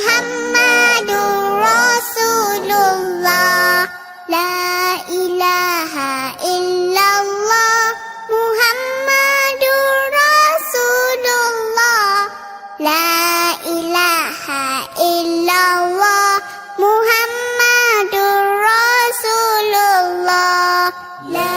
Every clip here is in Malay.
Muhammadur Rasulullah. La ilaha illallah Muhammadur Rasulullah. La ilaha illallah Muhammadur Rasulullah. La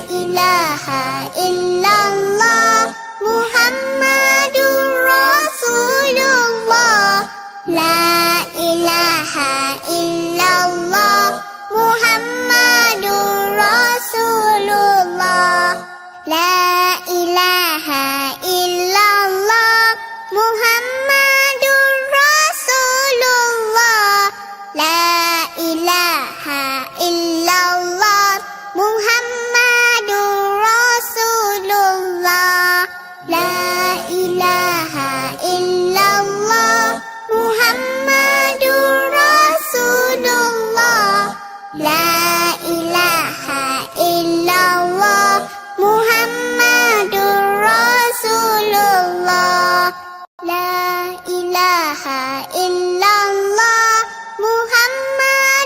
ilaha illallah Muhammadur Rasulullah. La ilaha illallah Muhammadur Rasulullah. La ilaha illallah Muhammadur Rasulullah. La ilaha illallah Muhammadur Rasulullah. La ilaha illallah Muhammadur Rasulullah. La ilaha illallah Muhammadur Rasulullah. La ilaha illallah Muhammadur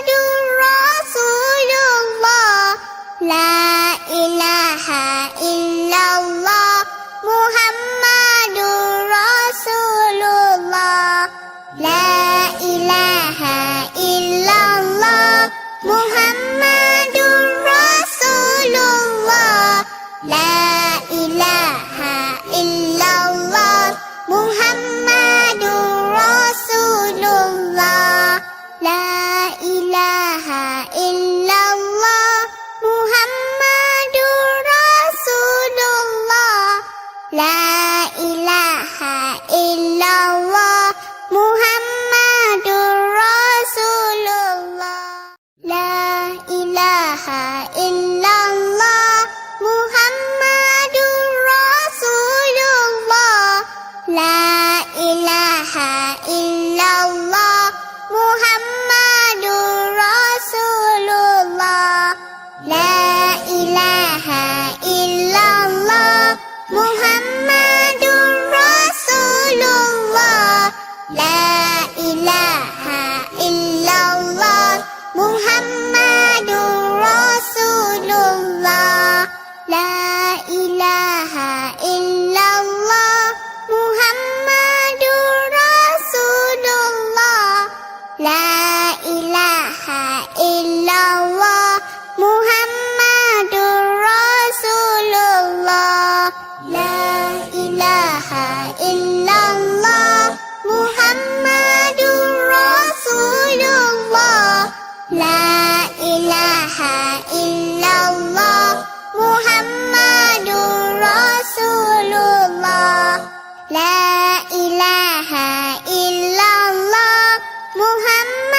Rasulullah. La ilaha illallah Muhammadur Rasulullah. La ilaha illallah Muhammadur Rasulullah. La ilaha illallah Muhammadur Rasulullah. La ilaha illallah Muhammadur Rasulullah. La ilaha illallah Muhammadur Rasulullah. La ilaha illallah Muhammadur Rasulullah. La ilaha illallah Muhammadur Rasulullah. La ilaha illallah Muhammadur Rasulullah. La ilaha illallah Muhammadur Rasulullah. La ilaha illallah Muhammadur Rasulullah. La ilaha illallah Muhammadur Rasulullah. La ilaha illallah Muhammadur Rasulullah. La ilaha illallah Muhammadur Rasulullah. La ilaha illallah Muhammadur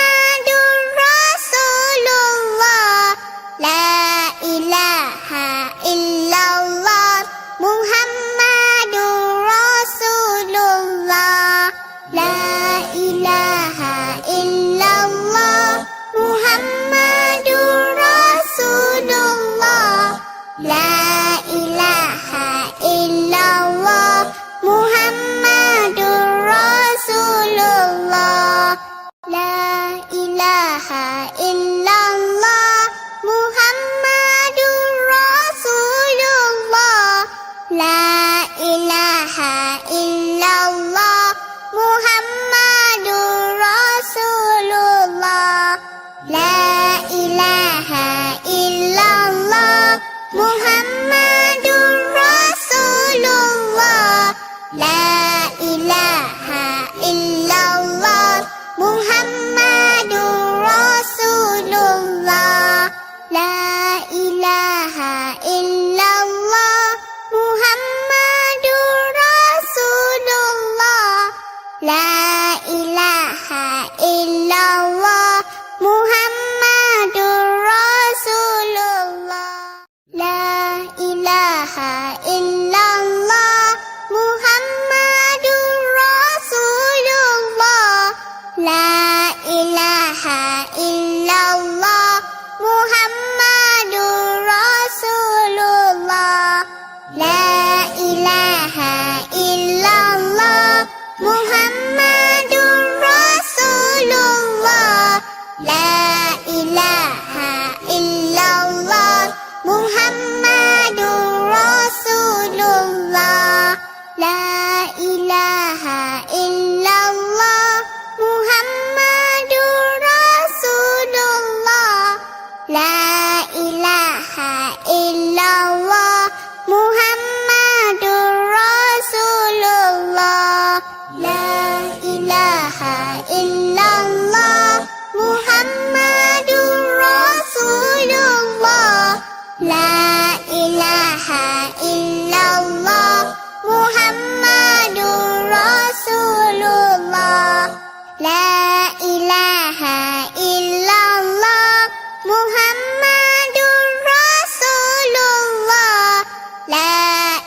illallah, Muhammadur Rasulullah. La ilaha illallah, Muhammadur Rasulullah. La ilaha illallah, Muhammadur Rasulullah. La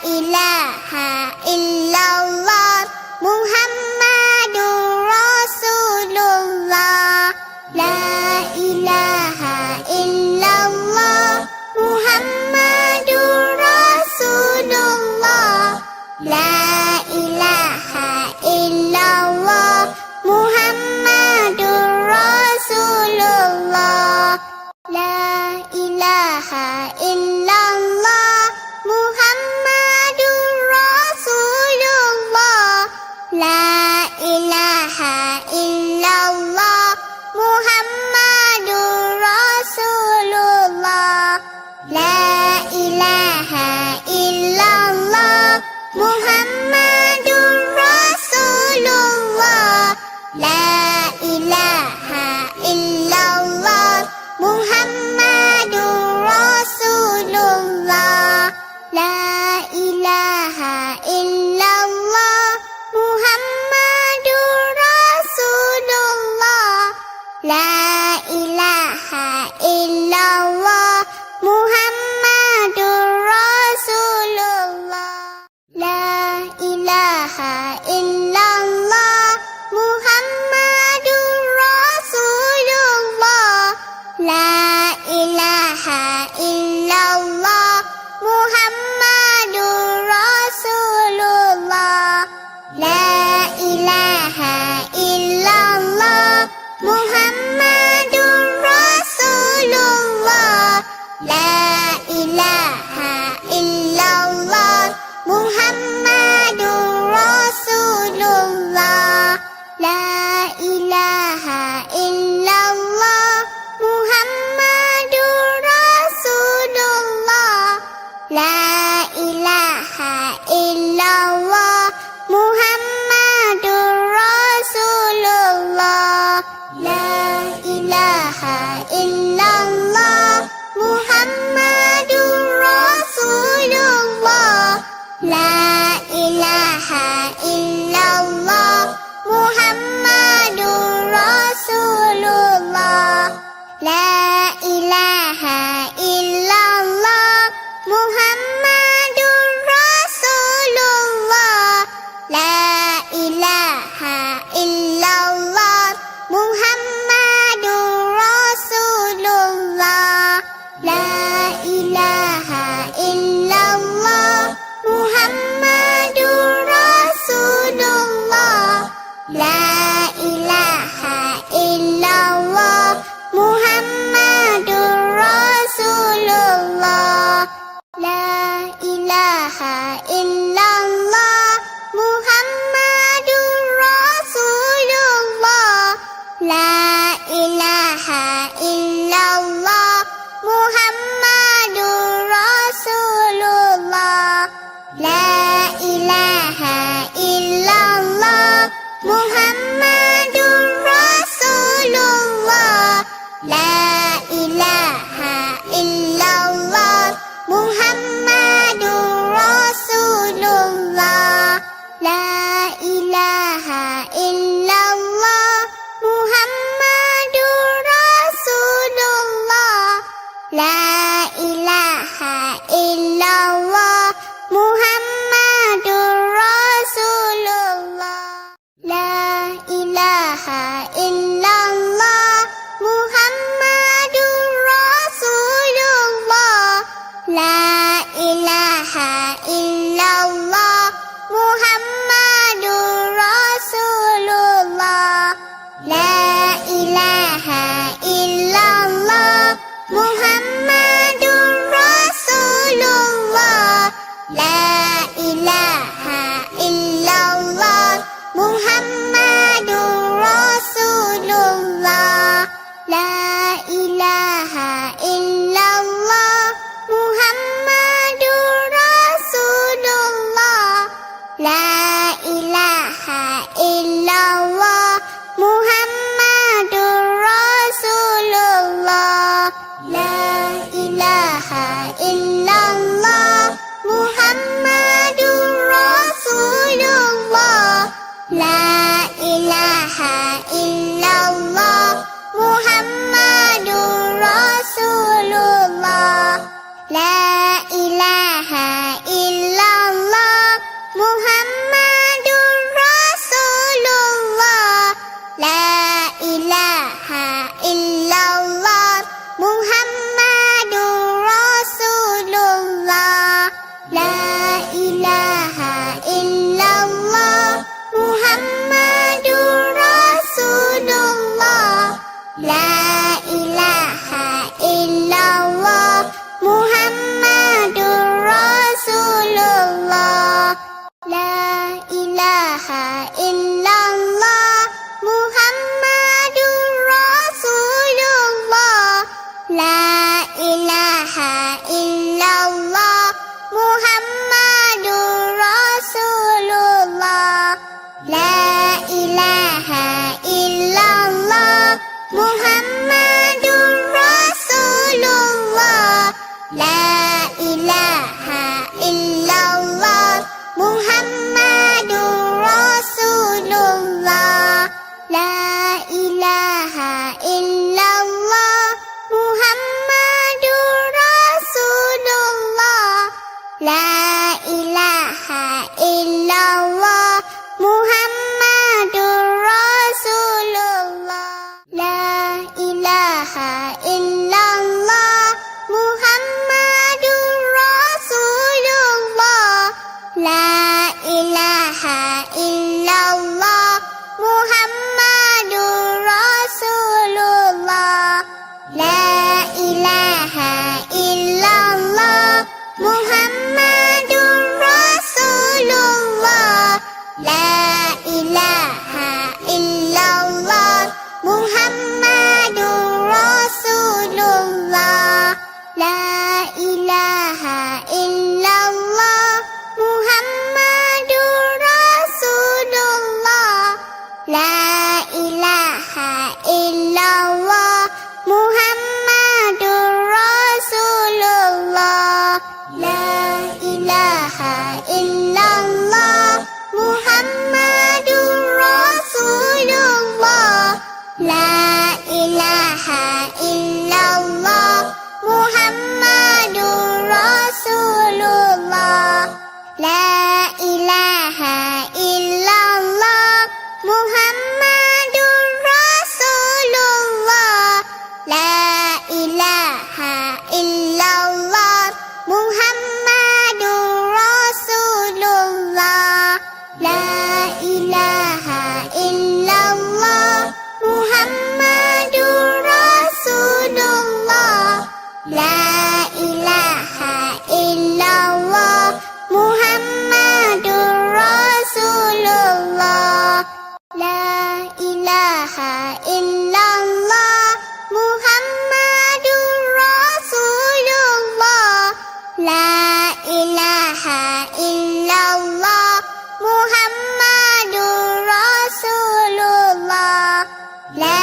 ilaha illallah, Muhammadur Rasulullah. La ilaha illallah, Muhammadur Rasulullah. La ilaha illallah, Muhammadur Rasulullah. La ilaha illallah, Muhammadur Rasulullah. La ilaha illallah, Muhammadur Rasulullah. La ilaha illallah, Muhammadur Rasulullah. La ilaha illallah, Muhammadur Rasulullah. La ilaha illallah, Muhammadur Rasulullah. La ilaha illallah, Muhammadur Rasulullah. La ilaha illallah, Muhammadur Rasulullah. La ilaha illallah, Muhammadur Rasulullah. La ilaha illallah, Muhammadur Rasulullah. La ilaha illallah, Muhammadur Rasulullah. La ilaha illallah, Muhammadur Rasulullah. La ilaha illallah, Muhammadur Rasulullah. La ilaha illallah, Muhammadur Rasulullah. La ilaha illallah, Muhammadur Rasulullah. La ilaha illallah, Muhammadur Rasulullah. La ilaha illallah, Muhammadur Rasulullah. La ilaha illallah, Muhammadur Rasulullah. La ilaha illallah, Muhammadur Rasulullah. La ilaha illallah, Muhammadur Rasulullah. La ilaha illallah, Muhammadur Rasulullah. La ilaha illallah, Muhammadur Rasulullah. La ilaha illallah, Muhammadur Rasulullah. La ilaha illallah, Muhammadur Rasulullah. La ilaha illallah, Muhammadur Rasulullah. La ilaha illallah, Muhammadur Rasulullah. La ilaha illallah, Muhammadur Rasulullah. La ilaha illallah, Muhammadur Rasulullah. La ilaha illallah, Muhammadur Rasulullah. ilaha illallah Muhammadur Rasulullah. La ilaha illallah Muhammadur Rasulullah. La ilaha illallah Muhammadur Rasulullah. La ilaha illallah Muhammadur Rasulullah. La ilaha illallah Muhammadur Rasulullah. La ilaha illallah Muhammadur Rasulullah. La ilaha illallah Muhammadur Rasulullah. La ilaha illallah Muhammadur Rasulullah. La ilaha illallah Muhammadur Rasulullah. La ilaha illallah Muhammadur Rasulullah. La ilaha illallah Muhammadur Rasulullah. La ilaha illallah Muhammadur Rasulullah. La ilaha illallah Muhammadur Rasulullah. La ilaha illallah Muhammadur Rasulullah. La ilaha illallah Muhammadur Rasulullah. La ilaha illallah Muhammadur Rasulullah. La ilaha illallah Muhammadur Rasulullah. La ilaha illallah Muhammadur Rasulullah. La ilaha illallah Muhammadur Rasulullah. La ilaha illallah Muhammadur Rasulullah. La ilaha illallah Muhammadur Rasulullah. La ilaha illallah Muhammadur Rasulullah. La ilaha illallah Muhammadur Rasulullah. La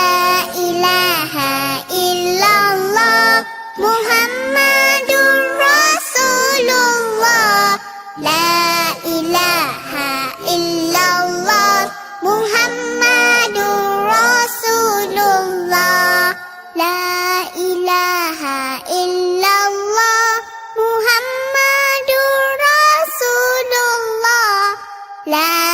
ilaha illallah Muhammadur Rasulullah. La ilaha illallah Muhammadur Rasulullah. La ilaha illallah Muhammadur Rasulullah. La